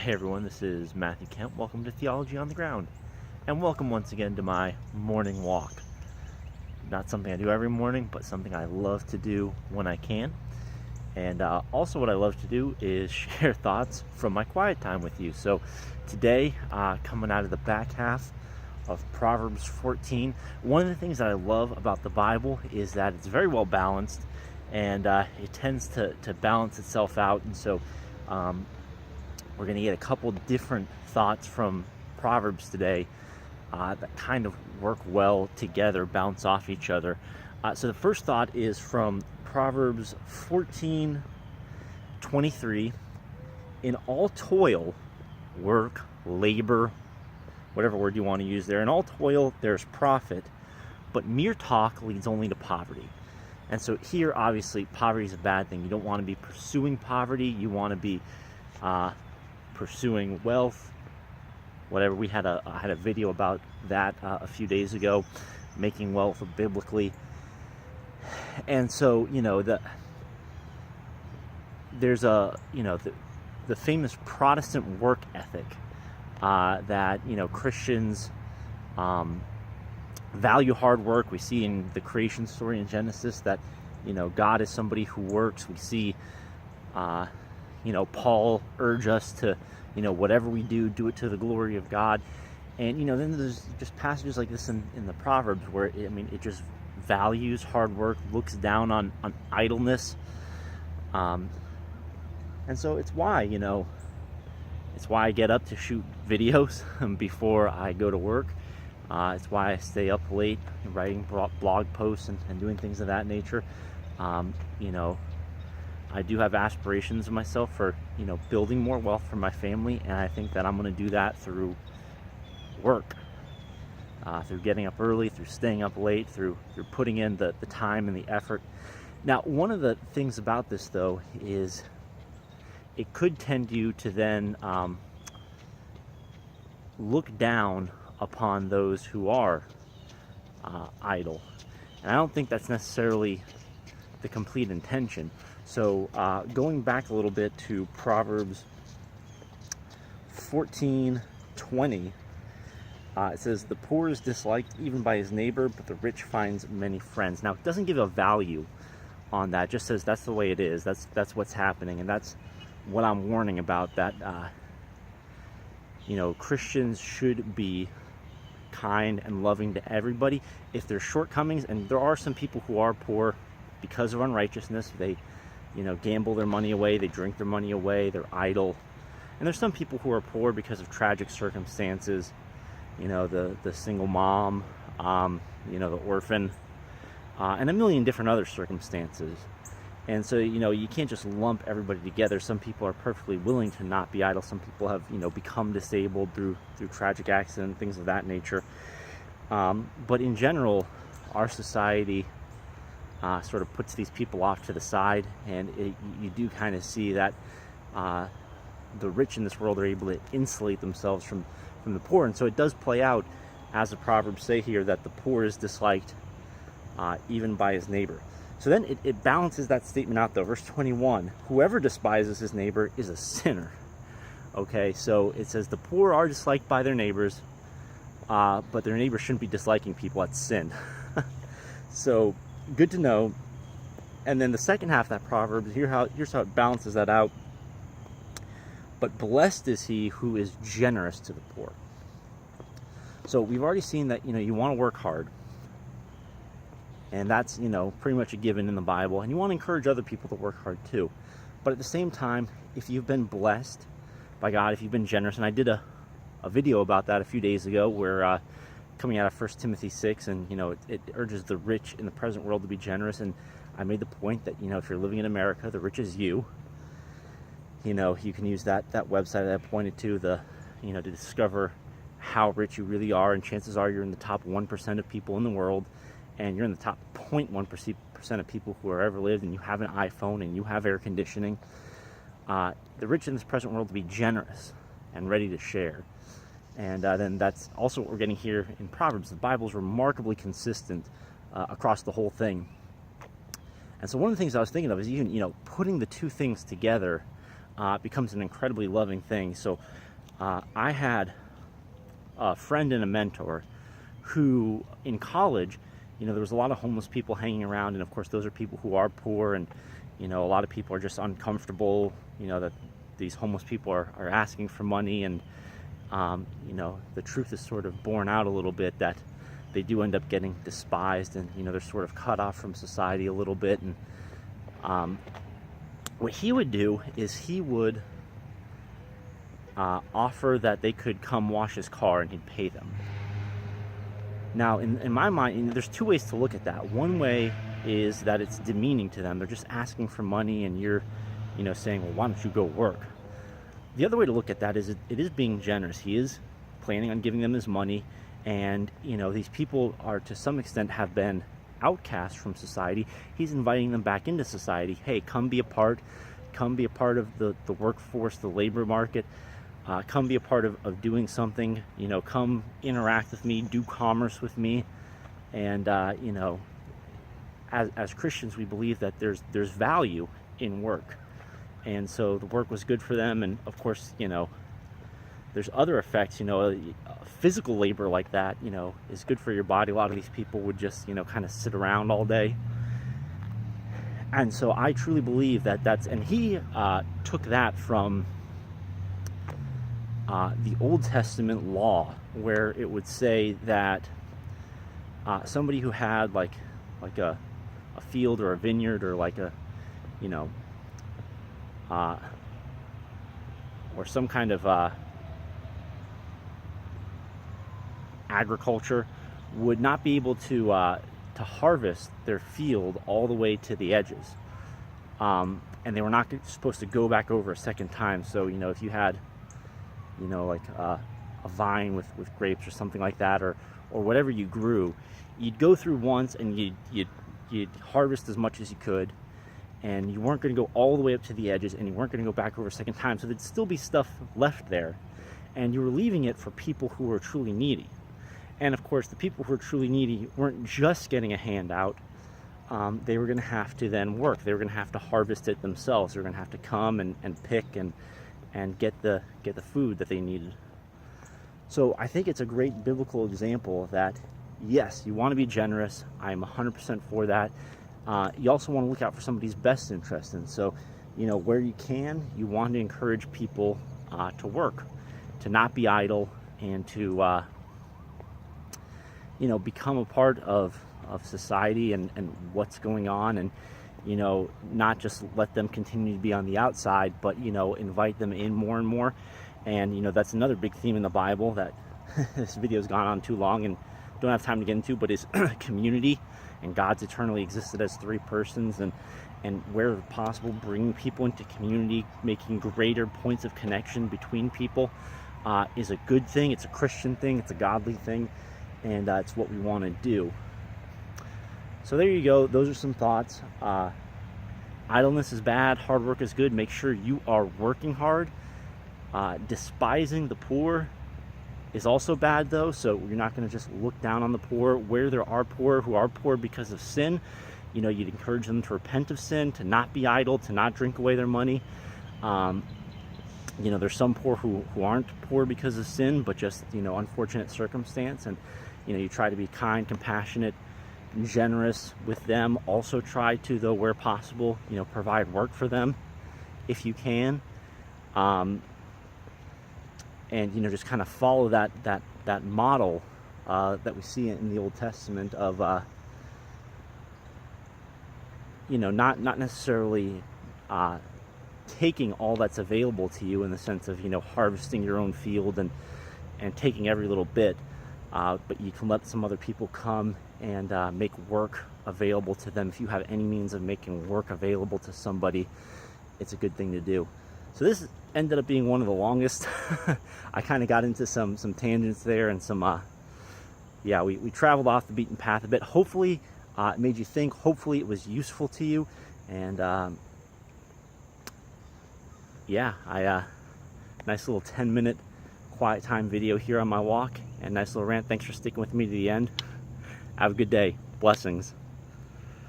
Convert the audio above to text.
Hey everyone, this is Matthew Kemp. Welcome to Theology on the Ground, and welcome once again to my morning walk. Not something I do every morning, but something I love to do when I can. And also what I love to do is share thoughts from my quiet time with you. So today, coming out of the back half of Proverbs 14, one of the things that I love about the Bible is that it's very well balanced, and it tends to balance itself out. And so we're going to get a couple different thoughts from Proverbs today that kind of work well together, bounce off each other. So the first thought is from Proverbs 14:23. In all toil, work, labor, whatever word you want to use there, in all toil there's profit, but mere talk leads only to poverty. And so here, obviously, poverty is a bad thing. You don't want to be pursuing poverty. You want to be pursuing wealth, whatever. I had a video about that a few days ago, making wealth biblically. And so, there's the famous Protestant work ethic that Christians value hard work. We see in the creation story in Genesis that God is somebody who works. We see Paul urge us to, whatever we do it to the glory of God. And, then there's just passages like this in the Proverbs where, it just values hard work, looks down on idleness. And so it's why I get up to shoot videos before I go to work. It's why I stay up late writing blog posts and doing things of that nature. I do have aspirations of myself for, building more wealth for my family, and I think that I'm going to do that through work, through getting up early, through staying up late, through putting in the time and the effort. Now, one of the things about this, though, is it could tend you to then look down upon those who are idle. And I don't think that's necessarily the complete intention. So going back a little bit to Proverbs 14:20, it says, "The poor is disliked even by his neighbor, but the rich finds many friends." Now, it doesn't give a value on that. It just says that's the way it is. That's what's happening, and that's what I'm warning about, that Christians should be kind and loving to everybody. If there's shortcomings, and there are some people who are poor because of unrighteousness, they gamble their money away, they drink their money away, they're idle. And there's some people who are poor because of tragic circumstances, the single mom, the orphan, and a million different other circumstances. And so, you can't just lump everybody together. Some people are perfectly willing to not be idle. Some people have, become disabled through tragic accident, things of that nature. But in general, our society sort of puts these people off to the side, and you do kind of see that the rich in this world are able to insulate themselves from the poor. And so it does play out, as the Proverbs say here, that the poor is disliked even by his neighbor. So then it balances that statement out, though. Verse 21, "Whoever despises his neighbor is a sinner." Okay, so it says the poor are disliked by their neighbors, but their neighbors shouldn't be disliking people. That's sin. So good to know. And then the second half of that proverb, here's how it balances that out. "But blessed is he who is generous to the poor." So we've already seen that you want to work hard, and that's pretty much a given in the Bible, and you want to encourage other people to work hard too. But at the same time, if you've been blessed by God, if you've been generous, and I did a video about that a few days ago, where coming out of 1 Timothy 6, and it urges the rich in the present world to be generous. And I made the point that if you're living in America, the rich is you. You can use that website that I pointed to, to discover how rich you really are, and chances are you're in the top 1% of people in the world, and you're in the top 0.1% of people who have ever lived, and you have an iPhone and you have air conditioning. The rich in this present world to be generous and ready to share. And then that's also what we're getting here in Proverbs. The Bible is remarkably consistent across the whole thing. And so one of the things I was thinking of is even, putting the two things together it becomes an incredibly loving thing. So I had a friend and a mentor who in college, there was a lot of homeless people hanging around, and of course those are people who are poor, and a lot of people are just uncomfortable, that these homeless people are asking for money, and the truth is sort of borne out a little bit that they do end up getting despised, and they're sort of cut off from society a little bit. And what he would do is he would offer that they could come wash his car, and he'd pay them. Now, in my mind, there's two ways to look at that. One way is that it's demeaning to them. They're just asking for money, and you're, saying, well, why don't you go work? The other way to look at that is it is being generous. He is planning on giving them his money, and, these people are, to some extent, have been outcast from society. He's inviting them back into society. Hey, come be a part of the workforce, the labor market. Come be a part of doing something, come interact with me, do commerce with me. And, as Christians, we believe that there's value in work. And so the work was good for them. And of course, there's other effects, physical labor like that, is good for your body. A lot of these people would just, kind of sit around all day. And so I truly believe and he took that from the Old Testament law, where it would say that somebody who had like a field or a vineyard, or like a, or some kind of agriculture, would not be able to harvest their field all the way to the edges, and they were not supposed to go back over a second time. So if you had like a vine with grapes or something like that, or whatever you grew, you'd go through once and you'd harvest as much as you could, and you weren't going to go all the way up to the edges, and you weren't going to go back over a second time. So there'd still be stuff left there, and you were leaving it for people who were truly needy. And of course, the people who were truly needy weren't just getting a handout. They were going to have to then work. They were going to have to harvest it themselves. They were going to have to come and pick and get the food that they needed. So I think it's a great biblical example that, yes, you want to be generous. I'm 100% for that. You also want to look out for somebody's best interest. And so, where you can, you want to encourage people to work, to not be idle, and to, become a part of society and what's going on, and, not just let them continue to be on the outside, but, invite them in more and more. And, that's another big theme in the Bible that this video's gone on too long and don't have time to get into, but is community. And God's eternally existed as three persons, and where possible, bringing people into community, making greater points of connection between people is a good thing. It's a Christian thing. It's a godly thing. And it's what we want to do. So there you go. Those are some thoughts. Idleness is bad. Hard work is good. Make sure you are working hard. Despising the poor is also bad, though. So you're not going to just look down on the poor. Where there are poor who are poor because of sin, you'd encourage them to repent of sin, to not be idle, to not drink away their money. There's some poor who aren't poor because of sin, but just, unfortunate circumstance. And, you try to be kind, compassionate, generous with them. Also try to, though, where possible, provide work for them if you can. And, just kind of follow that model that we see in the Old Testament of, not necessarily taking all that's available to you, in the sense of, harvesting your own field and taking every little bit, but you can let some other people come and make work available to them. If you have any means of making work available to somebody, it's a good thing to do. So this ended up being one of the longest. I kind of got into some tangents there, and some we traveled off the beaten path a bit. Hopefully it made you think. Hopefully it was useful to you. And nice little 10-minute quiet time video here on my walk, and nice little rant. Thanks for sticking with me to the end. Have a good day. Blessings.